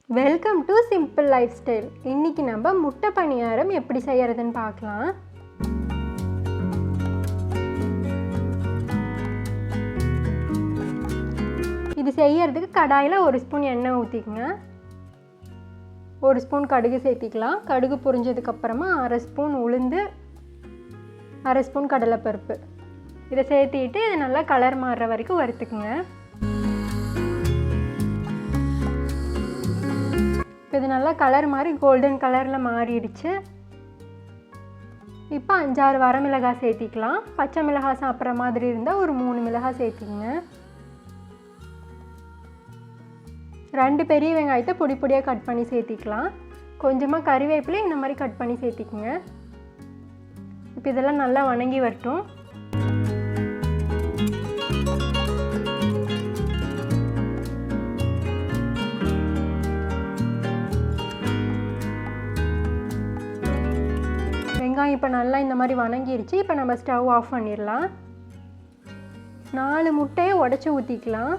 Welcome to simple life style. இன்றைக்கி நம்ம முட்டை பணியாரம் எப்படி செய்கிறதுன்னு பார்க்கலாம். இது செய்யறதுக்கு கடாயில் 1 ஸ்பூன் எண்ணெய் ஊற்றிக்கங்க. 1 ஸ்பூன் கடுகு சேர்த்திக்கலாம். கடுகு பொரிஞ்சதுக்கப்புறமா 1/2 ஸ்பூன் உளுந்து, 1/2 ஸ்பூன் கடலைப்பருப்பு இதை சேர்த்திட்டு இது நல்லா கலர் மாறுற வரைக்கும் வறுத்துக்குங்க. இது நல்லா கலர் மாதிரி கோல்டன் கலரில் மாறிடுச்சு. இப்போ 5-6 வரமிளகாய் சேர்த்திக்கலாம். பச்சை மிளகாய் சாப்பிட்ற மாதிரி இருந்தால் ஒரு 3 மிளகாய் சேர்த்திங்க. 2 பெரிய வெங்காயத்தை பொடி பொடியாக கட் பண்ணி சேர்த்திக்கலாம். கொஞ்சமாக கறிவேப்பிலை இந்த மாதிரி கட் பண்ணி சேர்த்திக்குங்க. இப்போ இதெல்லாம் நல்லா வணங்கி வரட்டும். வெங்காயம் இப்போ நல்லா இந்த மாதிரி வணங்கிடுச்சு. இப்போ நம்ம ஸ்டவ் ஆஃப் பண்ணிடலாம். 4 முட்டையை உடச்சி ஊற்றிக்கலாம்.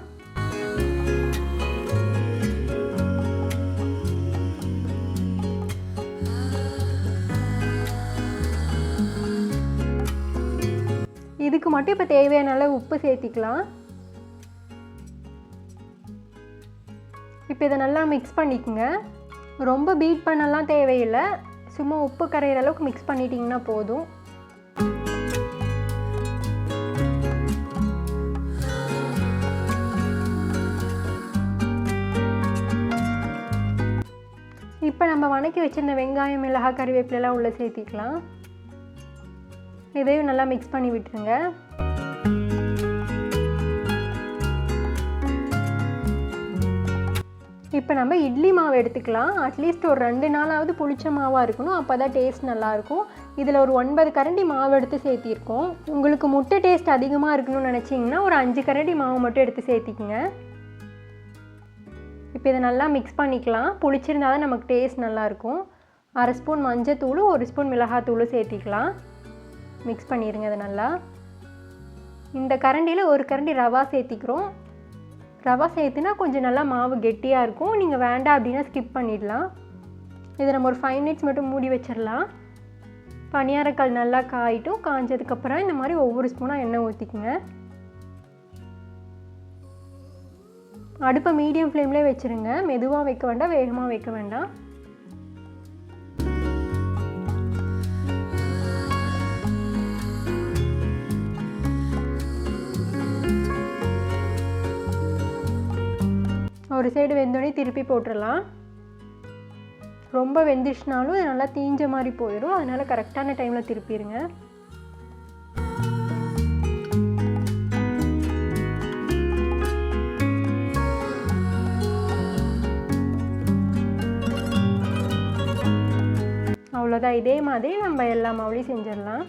இதுக்கு மட்டும் இப்போ தேவையான அளவு உப்பு சேர்த்திக்கலாம். இப்போ இதை நல்லா மிக்ஸ் பண்ணிக்கோங்க. ரொம்ப பீட் பண்ணலாம் தேவையில்லை. சும்மா உப்பு கரையிற அளவுக்கு மிக்ஸ் பண்ணிட்டீங்கன்னா போதும். இப்போ நம்ம வணக்கி வச்சிருந்த வெங்காயம், மிளகாய், கறிவேப்பிலாம் உள்ளே சேர்த்திக்கலாம். இதையும் நல்லா மிக்ஸ் பண்ணி விட்டுருங்க. இப்போ நம்ம இட்லி மாவு எடுத்துக்கலாம். அட்லீஸ்ட் ஒரு 2 நாளாவது புளிச்ச மாவாக இருக்கணும். அப்போ தான் டேஸ்ட் நல்லாயிருக்கும். இதில் ஒரு 9 கரண்டி மாவு எடுத்து சேர்த்திருக்கோம். உங்களுக்கு முட்டை டேஸ்ட் அதிகமாக இருக்கணும்னு நினச்சிங்கன்னா ஒரு 5 கரண்டி மாவு மட்டும் எடுத்து சேர்த்திக்குங்க. இப்போ இதை நல்லா மிக்ஸ் பண்ணிக்கலாம். புளிச்சிருந்தால் தான் நமக்கு டேஸ்ட் நல்லாயிருக்கும். 1/2 ஸ்பூன் மஞ்சத்தூள், 1 ஸ்பூன் மிளகாத்தூள் சேர்த்திக்கலாம். மிக்ஸ் பண்ணிடுங்க. அதை நல்லா இந்த கரண்டியில் 1 கரண்டி ரவா சேர்த்திக்கிறோம். ரவா சேர்த்துனா கொஞ்சம் நல்லா மாவு கெட்டியாக இருக்கும். நீங்கள் வேண்டாம் அப்படின்னா ஸ்கிப் பண்ணிடலாம். இதை நம்ம ஒரு 5 மினிட்ஸ் மட்டும் மூடி வச்சிடலாம். பணியாரக்கல் நல்லா காயிட்டும். காய்ஞ்சதுக்கப்புறம் இந்த மாதிரி ஒவ்வொரு ஸ்பூனாக எண்ணெய் ஊற்றிக்குங்க. அடுப்பை மீடியம் ஃப்ளேம்லேயே வச்சுருங்க. மெதுவாக வைக்க வேண்டாம், வேகமாக வைக்க வேண்டாம். ஒரு சைடு வெந்தோடனே திருப்பி போட்டுடலாம். ரொம்ப வெந்துச்சுனாலும் அது நல்லா தீஞ்ச மாதிரி போயிடும். அதனால் கரெக்டான டைமில் திருப்பிடுங்க. அவ்வளோதான். இதே மாதிரி நம்ம எல்லா மாவுலையும் செஞ்சிடலாம்.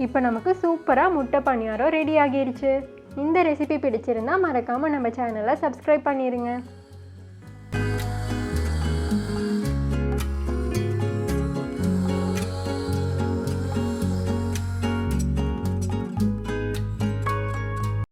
இப்போ நமக்கு சூப்பராக முட்டை பணியாரம் ரெடி ஆகிருச்சு. இந்த ரெசிபி பிடிச்சிருந்தா மறக்காமல் நம்ம சேனலை சப்ஸ்கிரைப் பண்ணிடுங்க.